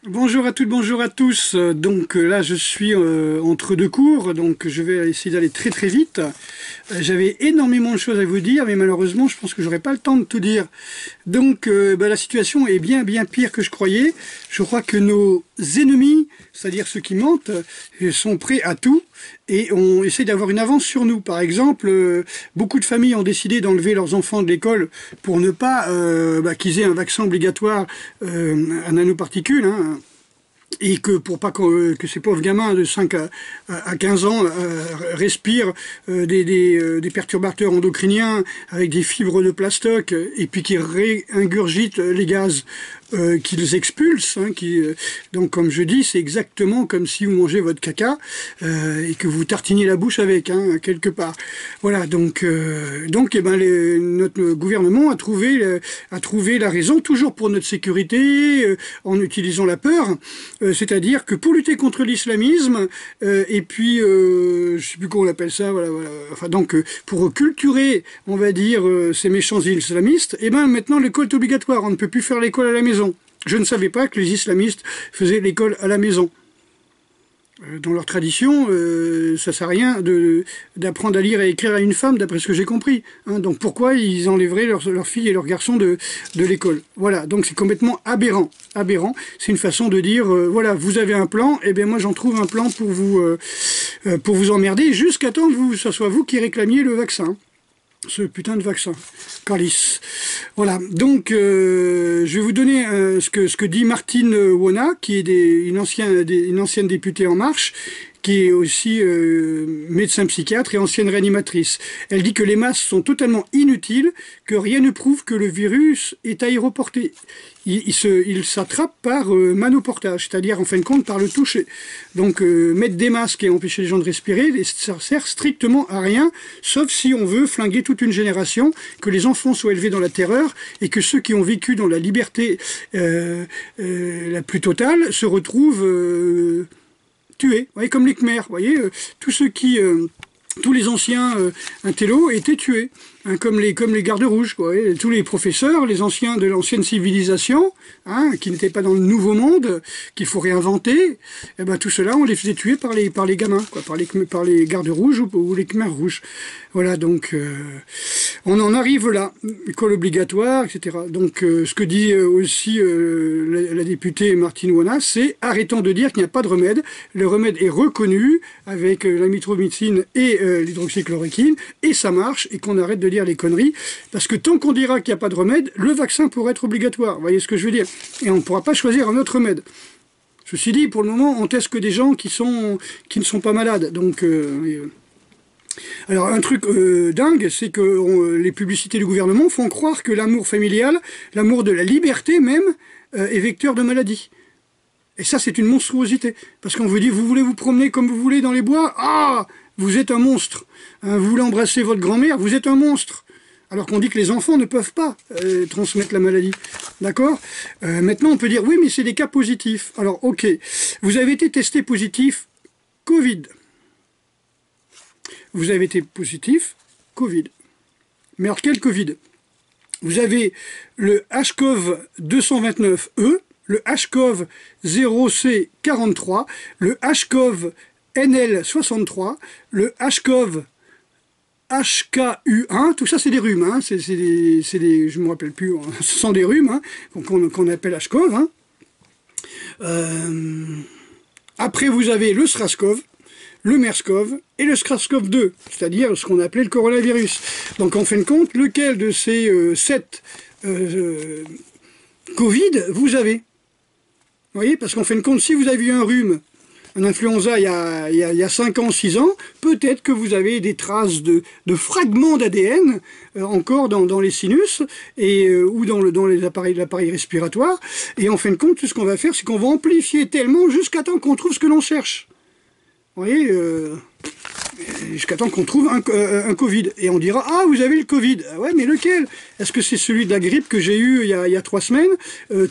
Bonjour à toutes, bonjour à tous. Donc là, je suis entre deux cours, donc je vais essayer d'aller très très vite. J'avais énormément de choses à vous dire, mais malheureusement, je pense que j'aurai pas le temps de tout dire. Donc la situation est bien pire que je croyais. Je crois que nos ennemis, c'est-à-dire ceux qui mentent, sont prêts à tout et on essaie d'avoir une avance sur nous. Par exemple, beaucoup de familles ont décidé d'enlever leurs enfants de l'école pour ne pas qu'ils aient un vaccin obligatoire à nanoparticules, hein, et que pour pas que ces pauvres gamins de 5 à 15 ans respirent des perturbateurs endocriniens avec des fibres de plastoc et puis qui réingurgitent les gaz qu'ils expulsent, hein, donc comme je dis, c'est exactement comme si vous mangez votre caca et que vous tartiniez la bouche avec, hein, quelque part. Voilà, donc notre gouvernement a trouvé la raison, toujours pour notre sécurité, en utilisant la peur, c'est-à-dire que pour lutter contre l'islamisme, et puis, je sais plus comment on appelle ça, voilà. Enfin, donc, pour culturer, on va dire, ces méchants islamistes, et ben maintenant l'école est obligatoire, on ne peut plus faire l'école à la maison. Je ne savais pas que les islamistes faisaient l'école à la maison. Dans leur tradition, ça sert à rien d'apprendre à lire et à écrire à une femme, d'après ce que j'ai compris. Hein. Donc pourquoi ils enlèveraient leurs filles et leurs garçons de l'école? Voilà, donc c'est complètement aberrant. Aberrant, c'est une façon de dire, voilà, vous avez un plan, et bien moi j'en trouve un plan pour vous emmerder, jusqu'à temps que ce soit vous qui réclamiez le vaccin. Ce putain de vaccin, Carlis. Voilà, donc je vais vous donner ce que dit Martine Wona, qui est une ancienne députée En Marche, qui est aussi médecin psychiatre et ancienne réanimatrice. Elle dit que les masques sont totalement inutiles, que rien ne prouve que le virus est aéroporté. Il s'attrape par manoportage, c'est-à-dire en fin de compte par le toucher. Donc mettre des masques et empêcher les gens de respirer, ça sert strictement à rien, sauf si on veut flinguer toute une génération, que les enfants soient élevés dans la terreur et que ceux qui ont vécu dans la liberté la plus totale se retrouvent tués. Vous voyez, comme les Khmers, vous voyez, tous les anciens intellos étaient tués, hein, comme les gardes rouges, quoi, tous les professeurs, les anciens de l'ancienne civilisation, hein, qui n'étaient pas dans le nouveau monde, qu'il faut réinventer, et ben tout cela on les faisait tuer par les gamins, quoi, par les gardes rouges ou les Khmers rouges. Voilà, donc on en arrive là, école obligatoire, etc. Donc ce que dit aussi la députée Martine Wona, c'est arrêtons de dire qu'il n'y a pas de remède. Le remède est reconnu avec la mitromycine et l'hydroxychloroquine, et ça marche, et qu'on arrête de dire les conneries, parce que tant qu'on dira qu'il n'y a pas de remède, le vaccin pourrait être obligatoire. Vous voyez ce que je veux dire? Et on ne pourra pas choisir un autre remède. Ceci dit, pour le moment, on teste que des gens qui ne sont pas malades. Donc alors un truc dingue, c'est que les publicités du gouvernement font croire que l'amour familial, l'amour de la liberté même, est vecteur de maladie. Et ça, c'est une monstruosité. Parce qu'on vous dit, vous voulez vous promener comme vous voulez dans les bois? Ah, vous êtes un monstre. Hein, vous voulez embrasser votre grand-mère? Vous êtes un monstre. Alors qu'on dit que les enfants ne peuvent pas transmettre la maladie. D'accord? Maintenant, on peut dire, oui, mais c'est des cas positifs. Alors, ok, vous avez été testé positif Covid. Vous avez été positif Covid. Mais alors, quel Covid? Vous avez le HCOV 229E, le HCOV 0C43, le HCOV NL63, le HCOV HKU1, tout ça c'est des rhumes, hein, je ne me rappelle plus, hein, ce sont des rhumes, hein, qu'on appelle HCOV. Hein. Après vous avez le SRAS-CoV, le MERS-CoV et le SRAS-CoV-2, c'est-à-dire ce qu'on appelait le coronavirus. Donc en fin de compte, lequel de ces 7 Covid vous avez? Vous voyez, parce qu'en fin de compte, si vous avez eu un rhume, un influenza il y a 5 ans, 6 ans, peut-être que vous avez des traces de fragments d'ADN encore dans les sinus ou dans l'appareil respiratoire. Et en fin de compte, tout ce qu'on va faire, c'est qu'on va amplifier tellement jusqu'à temps qu'on trouve ce que l'on cherche. Vous voyez, jusqu'à temps qu'on trouve un Covid. Et on dira, ah, vous avez le Covid. Ah ouais, mais lequel? Est-ce que c'est celui de la grippe que j'ai eu il y a 3 semaines,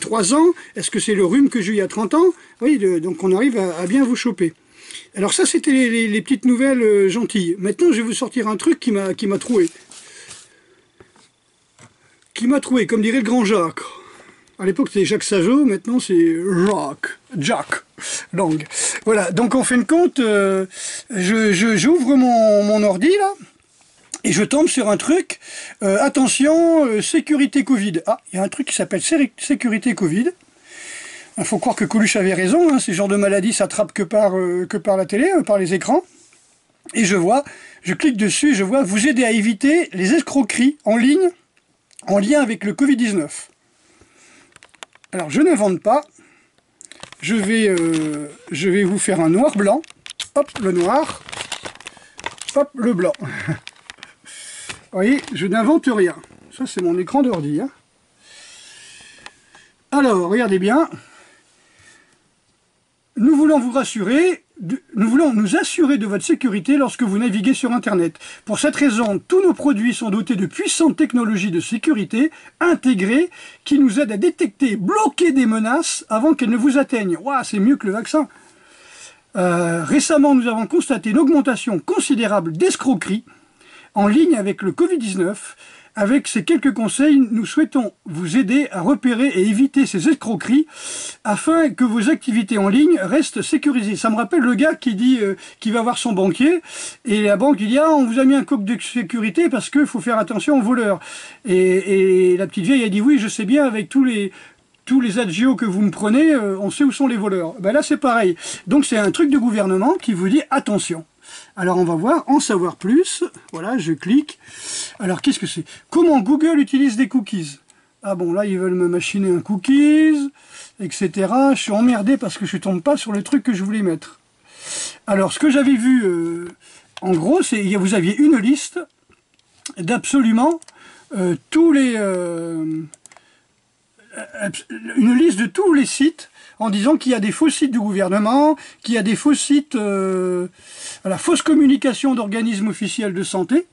3 ans? Est-ce que c'est le rhume que j'ai eu il y a 30 ans? Oui, donc on arrive à bien vous choper. Alors ça, c'était les petites nouvelles gentilles. Maintenant, je vais vous sortir un truc qui m'a troué. Qui m'a troué, comme dirait le grand Jacques. À l'époque, c'était Jacques Sajot, maintenant c'est Jack Lang. Voilà, donc en fin de compte, j'ouvre mon ordi, là, et je tombe sur un truc, attention, sécurité Covid. Ah, il y a un truc qui s'appelle sécurité Covid. Il faut croire que Coluche avait raison, hein, ces genres de maladies s'attrapent que par la télé, par les écrans. Et je clique dessus, je vois vous aider à éviter les escroqueries en ligne, en lien avec le Covid-19. Alors je n'invente pas, je vais vous faire un noir-blanc, hop, le noir, hop, le blanc. Vous voyez, je n'invente rien. Ça, c'est mon écran d'ordi. Hein. Alors, regardez bien. Nous voulons vous rassurer, nous voulons nous assurer de votre sécurité lorsque vous naviguez sur Internet. Pour cette raison, tous nos produits sont dotés de puissantes technologies de sécurité intégrées qui nous aident à détecter et bloquer des menaces avant qu'elles ne vous atteignent. Waouh, c'est mieux que le vaccin. Récemment, nous avons constaté une augmentation considérable d'escroqueries en ligne avec le Covid-19. Avec ces quelques conseils, nous souhaitons vous aider à repérer et éviter ces escroqueries afin que vos activités en ligne restent sécurisées. Ça me rappelle le gars qui dit qu'il va voir son banquier et la banque il dit « Ah, on vous a mis un code de sécurité parce qu'il faut faire attention aux voleurs. » Et la petite vieille a dit « Oui, je sais bien, avec tous les agios que vous me prenez, on sait où sont les voleurs. » Ben là, c'est pareil. Donc, c'est un truc de gouvernement qui vous dit « Attention ». Alors on va voir, en savoir plus, voilà, je clique. Alors qu'est-ce que c'est? Comment Google utilise des cookies? Ah bon, là ils veulent me machiner un cookies, etc. Je suis emmerdé parce que je ne tombe pas sur le truc que je voulais mettre. Alors ce que j'avais vu, en gros, c'est que vous aviez une liste d'absolument tous les... une liste de tous les sites en disant qu'il y a des faux sites du gouvernement, qu'il y a des faux sites, voilà, fausses communications d'organismes officiels de santé,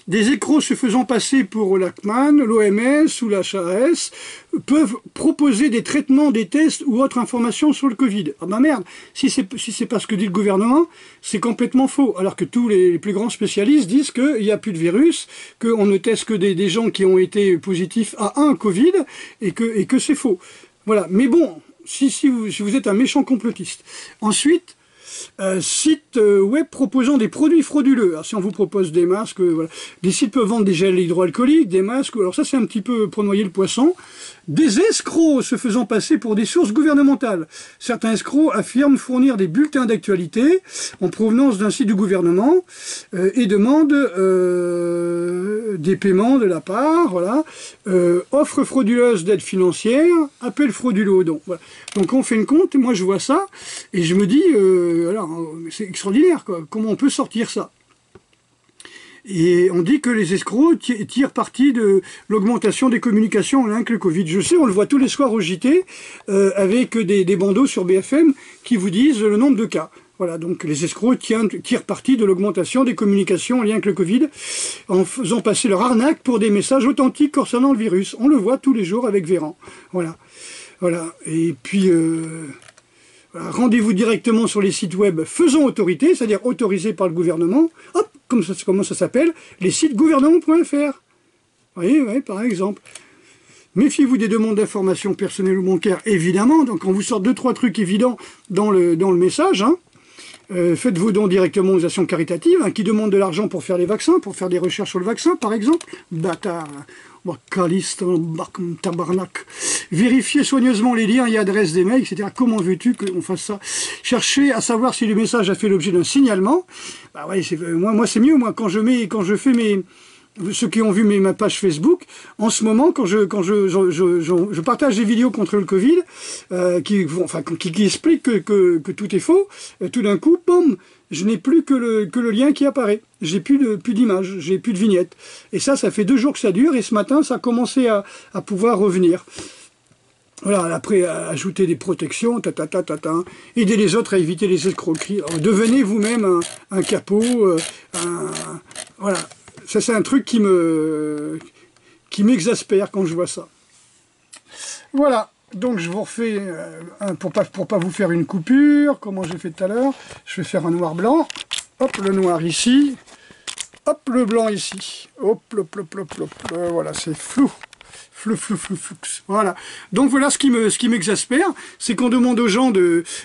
des écros se faisant passer pour l'ACMAN, l'OMS ou l'HAS peuvent proposer des traitements, des tests ou autres informations sur le Covid. Ah ben merde, si c'est pas ce que dit le gouvernement, c'est complètement faux. Alors que tous les plus grands spécialistes disent qu'il n'y a plus de virus, qu'on ne teste que des gens qui ont été positifs à un Covid et que c'est faux. Voilà, mais bon, si vous êtes un méchant complotiste. Ensuite, sites web proposant des produits frauduleux. Alors, si on vous propose des masques, voilà. Des sites peuvent vendre des gels hydroalcooliques, des masques, alors ça c'est un petit peu pour noyer le poisson. Des escrocs se faisant passer pour des sources gouvernementales. Certains escrocs affirment fournir des bulletins d'actualité en provenance d'un site du gouvernement et demandent des paiements de la part, voilà. Offres frauduleuses d'aide financière, appels frauduleux aux dons. Voilà. Donc on fait une compte, et moi je vois ça, et je me dis, alors c'est extraordinaire, quoi. Comment on peut sortir ça? Et on dit que les escrocs tirent parti de l'augmentation des communications en lien avec le Covid. Je sais, on le voit tous les soirs au JT, avec des bandeaux sur BFM qui vous disent le nombre de cas. Voilà, donc les escrocs tirent parti de l'augmentation des communications en lien avec le Covid, en faisant passer leur arnaque pour des messages authentiques concernant le virus. On le voit tous les jours avec Véran. Voilà. Voilà. Et puis... voilà, rendez-vous directement sur les sites web faisant autorité, c'est-à-dire autorisés par le gouvernement. Hop, comment ça s'appelle? Les sites gouvernement.fr. Vous voyez, ouais, par exemple. Méfiez-vous des demandes d'informations personnelles ou bancaires, évidemment. Donc, on vous sort 2-3 trucs évidents dans le message. Hein. Faites vos dons directement aux actions caritatives, hein, qui demandent de l'argent pour faire les vaccins, pour faire des recherches sur le vaccin, par exemple. Bâtard. Tabarnak. Vérifiez soigneusement les liens et adresses des mails, etc. Comment veux-tu qu'on fasse ça? Cherchez à savoir si le message a fait l'objet d'un signalement. Bah ouais, moi c'est mieux. Moi, quand je fais ceux qui ont vu ma page Facebook, en ce moment, quand je partage des vidéos contre le Covid, qui expliquent que tout est faux, tout d'un coup, boum, je n'ai plus que le lien qui apparaît. J'ai plus d'image, j'ai plus de vignette. Et ça fait 2 jours que ça dure, et ce matin, ça a commencé à pouvoir revenir. Voilà, après, ajouter des protections, aider les autres à éviter les escroqueries. Alors, devenez vous-même un capot, voilà. Ça, c'est un truc qui m'exaspère quand je vois ça. Voilà. Donc, je vous refais, pour pas vous faire une coupure, comment j'ai fait tout à l'heure, je vais faire un noir-blanc. Hop, le noir ici. Hop, le blanc ici. Hop, voilà, c'est flou. Voilà. Donc voilà ce qui m'exaspère, c'est qu'on demande aux gens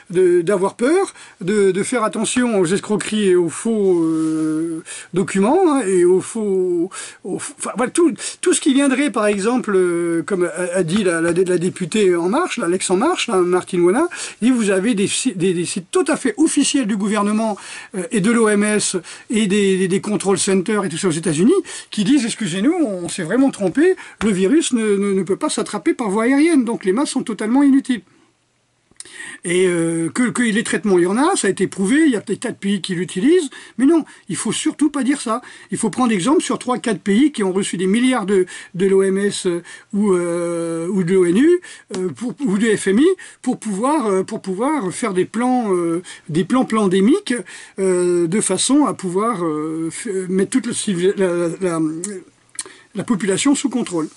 d'avoir peur, de faire attention aux escroqueries et aux faux documents, hein, et aux faux... enfin, voilà, tout ce qui viendrait, par exemple, comme a dit la députée En Marche, l'ex En Marche, Martine Ouana, dit vous avez des sites tout à fait officiels du gouvernement et de l'OMS et des control centers et tout ça aux États-Unis qui disent, excusez-nous, on s'est vraiment trompé, le virus ne peut pas s'attraper par voie aérienne, donc les masques sont totalement inutiles. Et que les traitements, il y en a, ça a été prouvé, il y a des tas de pays qui l'utilisent, mais non, il faut surtout pas dire ça. Il faut prendre exemple sur 3-4 pays qui ont reçu des milliards de l'OMS ou de l'ONU ou du FMI pour pouvoir faire des plans pandémiques de façon à pouvoir mettre toute la population sous contrôle.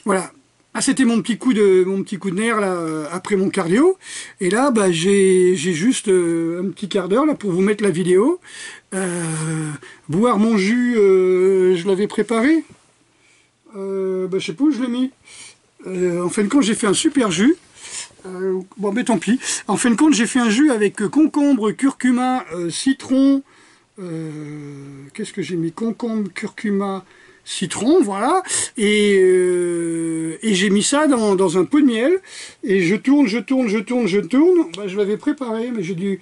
Voilà. Ah, c'était mon petit coup de nerf là après mon cardio. Et là, bah, j'ai juste un petit quart d'heure là pour vous mettre la vidéo. Boire mon jus, je l'avais préparé. Bah, je sais pas où je l'ai mis. En fin de compte, j'ai fait un super jus. Bon, mais tant pis. En fin de compte, j'ai fait un jus avec concombre, curcuma, citron. Qu'est-ce que j'ai mis? Concombre, curcuma, citron, voilà, et j'ai mis ça dans un pot de miel, et je tourne, bah, je l'avais préparé, mais j'ai dû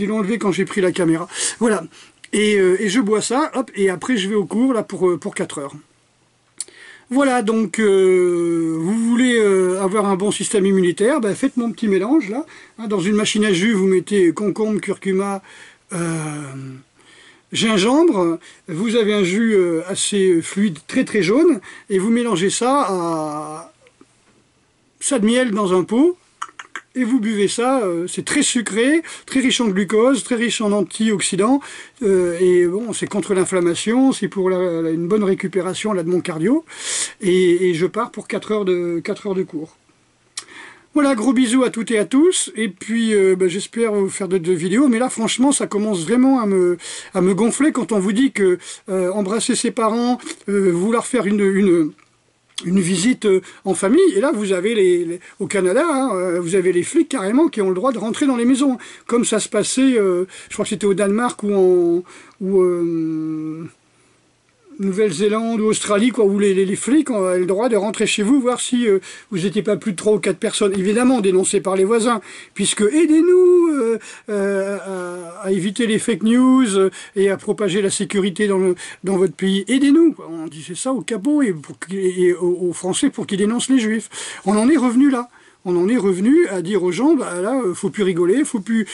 l'enlever quand j'ai pris la caméra, voilà, et je bois ça, hop, et après je vais au cours, là, pour 4 heures. Voilà, donc, vous voulez avoir un bon système immunitaire, bah, faites mon petit mélange, là, hein, dans une machine à jus, vous mettez concombre, curcuma, gingembre, vous avez un jus assez fluide, très très jaune, et vous mélangez ça à ça de miel dans un pot, et vous buvez ça, c'est très sucré, très riche en glucose, très riche en antioxydants, et bon, c'est contre l'inflammation, c'est pour une bonne récupération là, de mon cardio, et je pars pour 4 heures de cours. Voilà, gros bisous à toutes et à tous, et puis bah, j'espère vous faire d'autres vidéos, mais là franchement ça commence vraiment à me gonfler quand on vous dit que embrasser ses parents, vouloir faire une visite en famille, et là vous avez au Canada, hein, vous avez les flics carrément qui ont le droit de rentrer dans les maisons, comme ça se passait, je crois que c'était au Danemark ou Nouvelle-Zélande ou Australie, quoi, où les flics ont le droit de rentrer chez vous, voir si vous n'étiez pas plus de 3 ou 4 personnes, évidemment dénoncées par les voisins, puisque aidez-nous à éviter les fake news et à propager la sécurité dans votre pays, aidez-nous. On disait ça au capot et aux Français pour qu'ils dénoncent les Juifs. On en est revenu là. On en est revenu à dire aux gens, bah là, faut plus rigoler, faut plus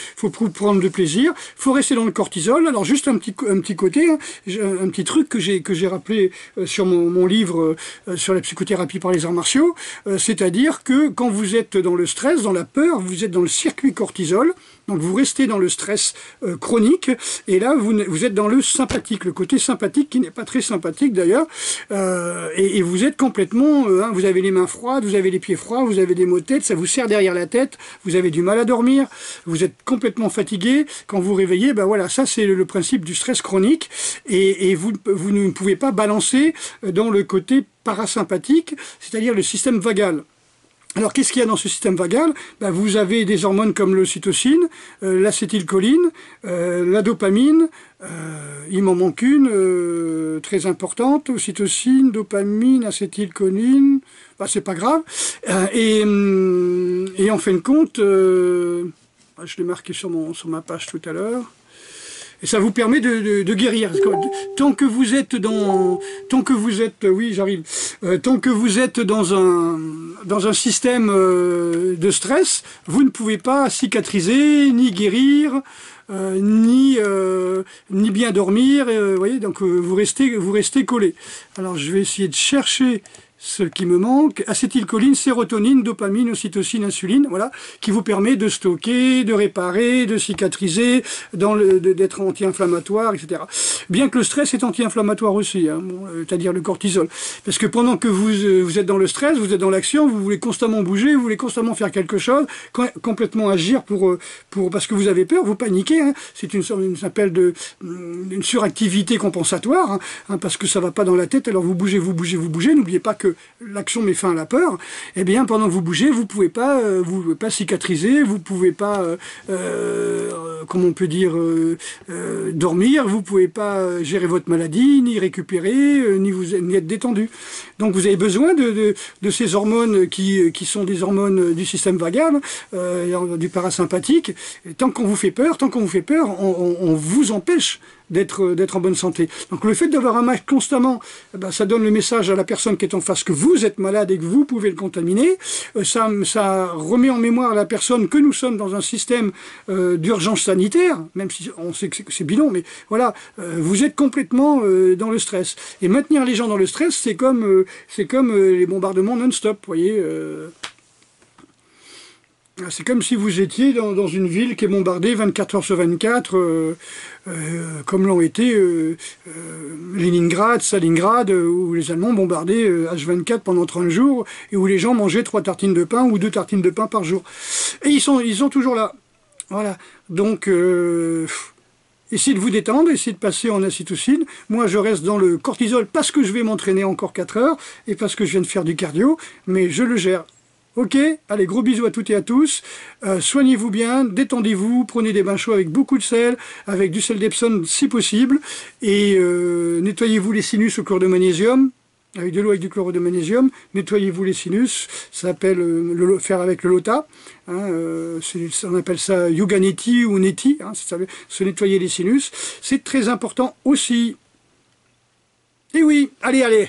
prendre de plaisir, faut rester dans le cortisol. Alors juste un petit côté, hein, un petit truc que j'ai rappelé sur mon livre sur la psychothérapie par les arts martiaux, c'est-à-dire que quand vous êtes dans le stress, dans la peur, vous êtes dans le circuit cortisol. Donc vous restez dans le stress chronique, et là vous êtes dans le sympathique, le côté sympathique qui n'est pas très sympathique d'ailleurs, et vous êtes complètement, hein, vous avez les mains froides, vous avez les pieds froids, vous avez des maux de tête, ça vous serre derrière la tête, vous avez du mal à dormir, vous êtes complètement fatigué, quand vous réveillez, ben voilà, ça c'est le principe du stress chronique, et vous ne pouvez pas balancer dans le côté parasympathique, c'est-à-dire le système vagal. Alors, qu'est-ce qu'il y a dans ce système vagal? Ben, vous avez des hormones comme l'ocytocine, l'acétylcholine, la dopamine, il m'en manque une très importante, ocytocine, dopamine, acétylcholine, ben, c'est pas grave. Et en fin de compte, je l'ai marqué sur ma page tout à l'heure. Et ça vous permet de guérir. Tant que vous êtes oui, j'arrive. Tant que vous êtes dans un système de stress, vous ne pouvez pas cicatriser, ni guérir, ni bien dormir. Vous voyez, donc vous restez collé. Alors je vais essayer de chercher ce qui me manque, acétylcholine, sérotonine, dopamine, ocytocine, insuline, voilà, qui vous permet de stocker, de réparer, de cicatriser, d'être anti-inflammatoire, etc. Bien que le stress est anti-inflammatoire aussi, hein, bon, c'est-à-dire le cortisol. Parce que pendant que vous êtes dans le stress, vous êtes dans l'action, vous voulez constamment bouger, vous voulez constamment faire quelque chose, complètement agir parce que vous avez peur, vous paniquez, hein, c'est une s'appelle une suractivité compensatoire, hein, parce que ça va pas dans la tête, alors vous bougez, n'oubliez pas que que l'action met fin à la peur, eh bien pendant que vous bougez, vous pouvez pas cicatriser, vous pouvez pas, comment on peut dire, dormir, vous pouvez pas gérer votre maladie, ni récupérer, ni être détendu. Donc vous avez besoin de ces hormones qui sont des hormones du système vagal, du parasympathique. Et tant qu'on vous fait peur, on vous empêche d'être en bonne santé. Donc le fait d'avoir un masque constamment, ça donne le message à la personne qui est en face que vous êtes malade et que vous pouvez le contaminer. Ça remet en mémoire à la personne que nous sommes dans un système d'urgence sanitaire, même si on sait que c'est bidon, mais voilà, vous êtes complètement dans le stress. Et maintenir les gens dans le stress, c'est comme les bombardements non-stop, vous voyez. C'est comme si vous étiez dans une ville qui est bombardée 24 heures sur 24, comme l'ont été Leningrad, Stalingrad, où les Allemands bombardaient H24 pendant 30 jours, et où les gens mangeaient 3 tartines de pain ou 2 tartines de pain par jour. Et ils sont toujours là. Voilà. Donc, essayez de vous détendre, essayez de passer en ocytocine. Moi, je reste dans le cortisol parce que je vais m'entraîner encore 4 heures, et parce que je viens de faire du cardio, mais je le gère. Ok, allez, gros bisous à toutes et à tous, soignez-vous bien, détendez-vous, prenez des bains chauds avec beaucoup de sel, avec du sel d'Epsom si possible, et nettoyez-vous les sinus au chlore de magnésium, avec de l'eau avec du chlorure de magnésium, nettoyez-vous les sinus, ça s'appelle faire avec le Lota, hein, on appelle ça Yoga Neti ou Neti, hein, se nettoyer les sinus, c'est très important aussi. Et oui, allez,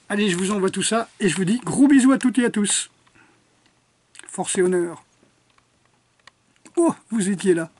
je vous envoie tout ça, et je vous dis gros bisous à toutes et à tous. Force et honneur. Oh, vous étiez là.